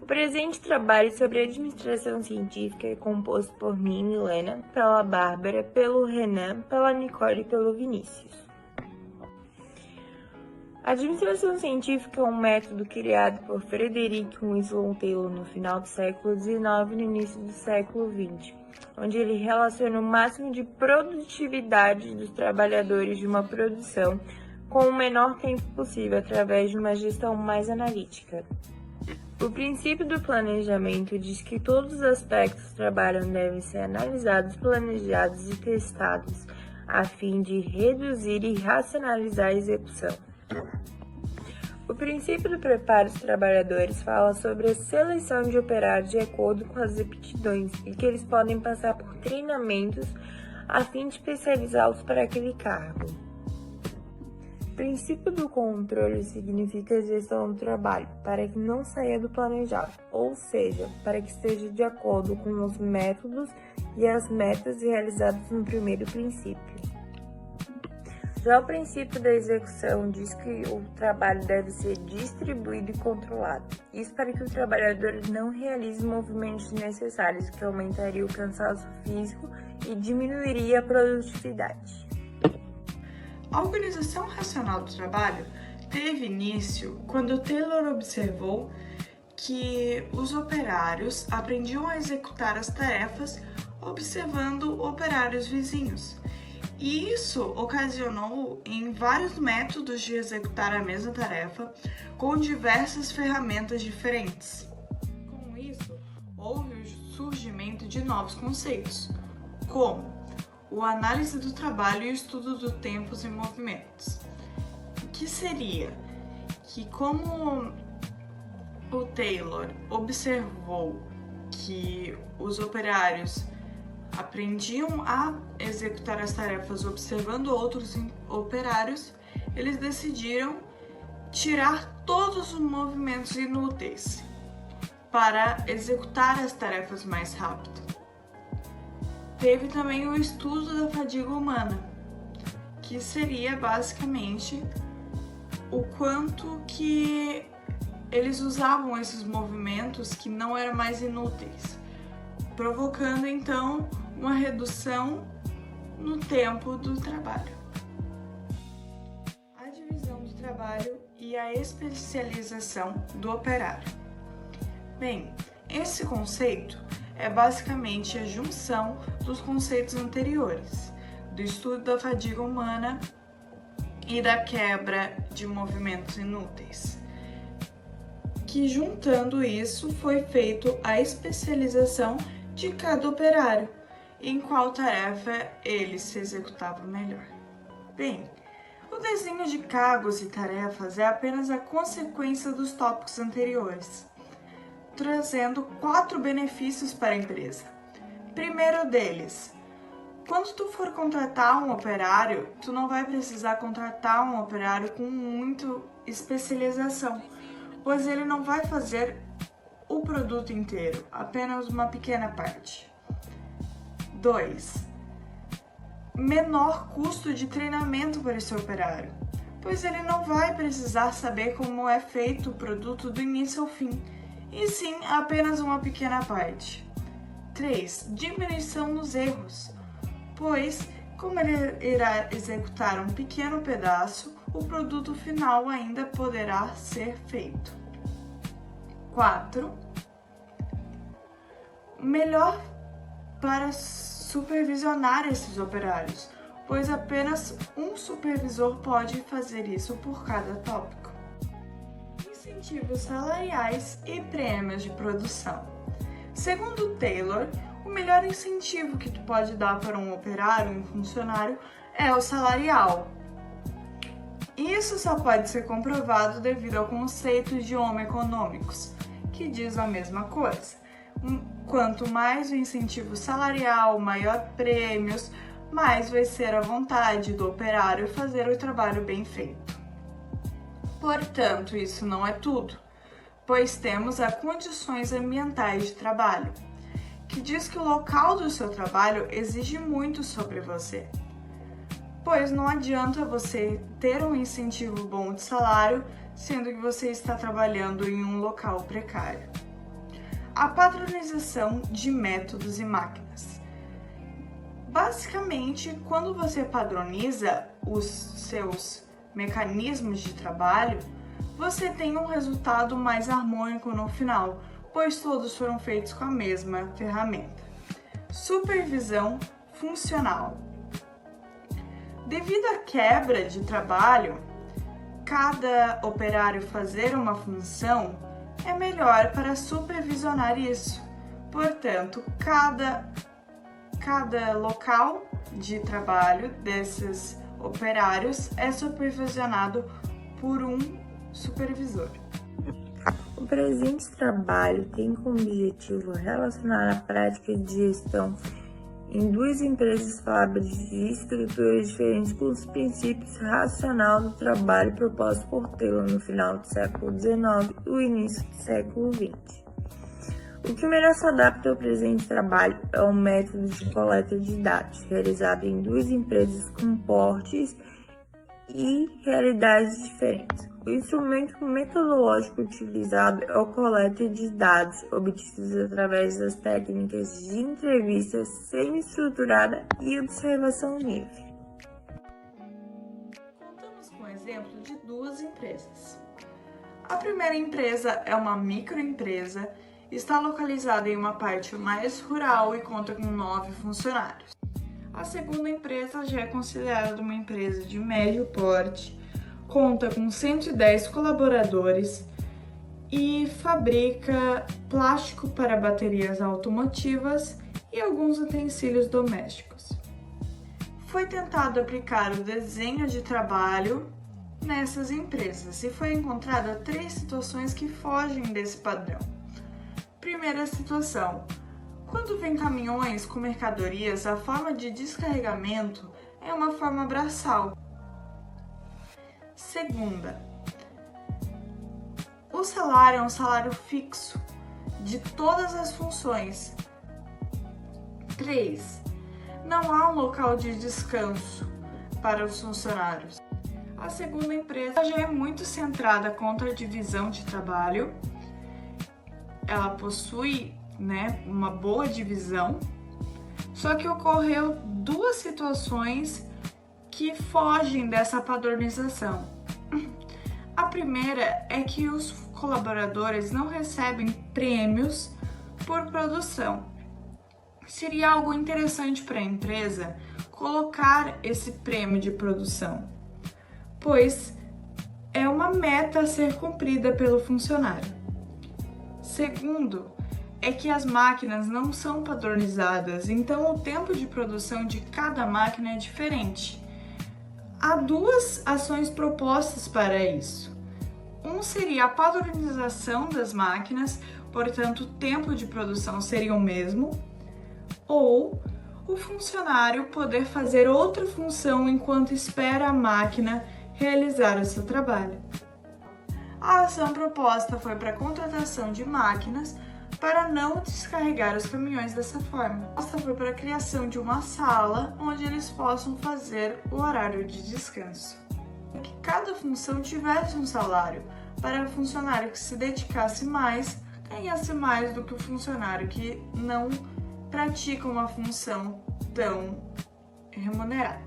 O presente trabalho sobre administração científica é composto por mim, Milena, pela Bárbara, pelo Renan, pela Nicole e pelo Vinícius. A administração científica é um método criado por Frederick Winslow Taylor no final do século XIX e no início do século XX, onde ele relaciona o máximo de produtividade dos trabalhadores de uma produção com o menor tempo possível através de uma gestão mais analítica. O princípio do planejamento diz que todos os aspectos do trabalho devem ser analisados, planejados e testados, a fim de reduzir e racionalizar a execução. O princípio do preparo dos trabalhadores fala sobre a seleção de operários de acordo com as aptidões e que eles podem passar por treinamentos a fim de especializá-los para aquele cargo. O princípio do controle significa a gestão do trabalho para que não saia do planejado, ou seja, para que esteja de acordo com os métodos e as metas realizadas no primeiro princípio. Já o princípio da execução diz que o trabalho deve ser distribuído e controlado. Isso para que o trabalhador não realize movimentos desnecessários, que aumentaria o cansaço físico e diminuiria a produtividade. A organização racional do trabalho teve início quando Taylor observou que os operários aprendiam a executar as tarefas observando operários vizinhos. E isso ocasionou em vários métodos de executar a mesma tarefa com diversas ferramentas diferentes. Com isso, houve o surgimento de novos conceitos, como o análise do trabalho e o estudo do tempos e movimentos. O que seria que, como o Taylor observou que os operários aprendiam a executar as tarefas observando outros operários, eles decidiram tirar todos os movimentos inúteis para executar as tarefas mais rápido. Teve também o estudo da fadiga humana, que seria basicamente o quanto que eles usavam esses movimentos que não eram mais inúteis, provocando então uma redução no tempo do trabalho. A divisão do trabalho e a especialização do operário. Bem, esse conceito é basicamente a junção dos conceitos anteriores, do estudo da fadiga humana e da quebra de movimentos inúteis, que juntando isso foi feito a especialização de cada operário, em qual tarefa ele se executava melhor. Bem, o desenho de cargos e tarefas é apenas a consequência dos tópicos anteriores, trazendo 4 benefícios para a empresa. Primeiro deles, quando tu for contratar um operário, tu não vai precisar contratar um operário com muita especialização, pois ele não vai fazer o produto inteiro, apenas uma pequena parte. 2. Menor custo de treinamento para esse operário, pois ele não vai precisar saber como é feito o produto do início ao fim, e sim apenas uma pequena parte. 3. Diminuição nos erros, pois, como ele irá executar um pequeno pedaço, o produto final ainda poderá ser feito. 4. Melhor para supervisionar esses operários, pois apenas um supervisor pode fazer isso por cada tópico. Incentivos salariais e prêmios de produção. Segundo Taylor, o melhor incentivo que tu pode dar para um operário, um funcionário, é o salarial. Isso só pode ser comprovado devido ao conceito de Homo econômicos, que diz a mesma coisa. Quanto mais o incentivo salarial, maior prêmios, mais vai ser a vontade do operário fazer o trabalho bem feito. Portanto, isso não é tudo, pois temos as condições ambientais de trabalho, que diz que o local do seu trabalho exige muito sobre você, pois não adianta você ter um incentivo bom de salário, sendo que você está trabalhando em um local precário. A padronização de métodos e máquinas. Basicamente, quando você padroniza os seus mecanismos de trabalho, você tem um resultado mais harmônico no final, pois todos foram feitos com a mesma ferramenta. Supervisão funcional. Devido à quebra de trabalho, cada operário fazer uma função é melhor para supervisionar isso. Portanto, cada local de trabalho desses operários é supervisionado por um supervisor. O presente trabalho tem como objetivo relacionar a prática de gestão em duas empresas fábricas de estruturas diferentes com os princípios racional do trabalho proposto por Taylor no final do século XIX e o início do século XX. O que melhor se adapta ao presente trabalho é o método de coleta de dados, realizado em duas empresas com portes e realidades diferentes. O instrumento metodológico utilizado é o coleta de dados, obtidos através das técnicas de entrevista semi-estruturada e observação livre. Contamos com o exemplo de duas empresas. A primeira empresa é uma microempresa, está localizada em uma parte mais rural e conta com 9 funcionários. A segunda empresa já é considerada uma empresa de médio porte, conta com 110 colaboradores e fabrica plástico para baterias automotivas e alguns utensílios domésticos. Foi tentado aplicar o desenho de trabalho nessas empresas e foi encontrada 3 situações que fogem desse padrão. Primeira situação: quando vem caminhões com mercadorias, a forma de descarregamento é uma forma braçal. Segunda, o salário é um salário fixo de todas as funções. 3, não há um local de descanso para os funcionários. A segunda empresa já é muito centrada contra a divisão de trabalho. Ela possui, uma boa divisão, só que ocorreu 2 situações que fogem dessa padronização. A primeira é que os colaboradores não recebem prêmios por produção. Seria algo interessante para a empresa colocar esse prêmio de produção, pois é uma meta a ser cumprida pelo funcionário. Segundo, é que as máquinas não são padronizadas, então o tempo de produção de cada máquina é diferente. Há 2 ações propostas para isso. Um seria a padronização das máquinas, portanto o tempo de produção seria o mesmo, ou o funcionário poder fazer outra função enquanto espera a máquina realizar o seu trabalho. A ação proposta foi para a contratação de máquinas para não descarregar os caminhões dessa forma. Esta foi para a criação de uma sala onde eles possam fazer o horário de descanso. Que cada função tivesse um salário, para o funcionário que se dedicasse mais, ganhasse mais do que o funcionário que não pratica uma função tão remunerada.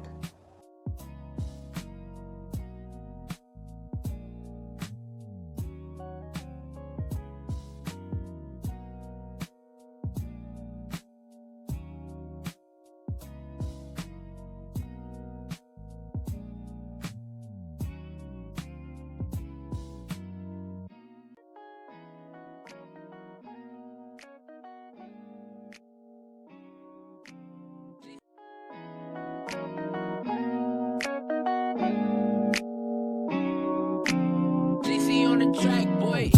JC on the track, boy.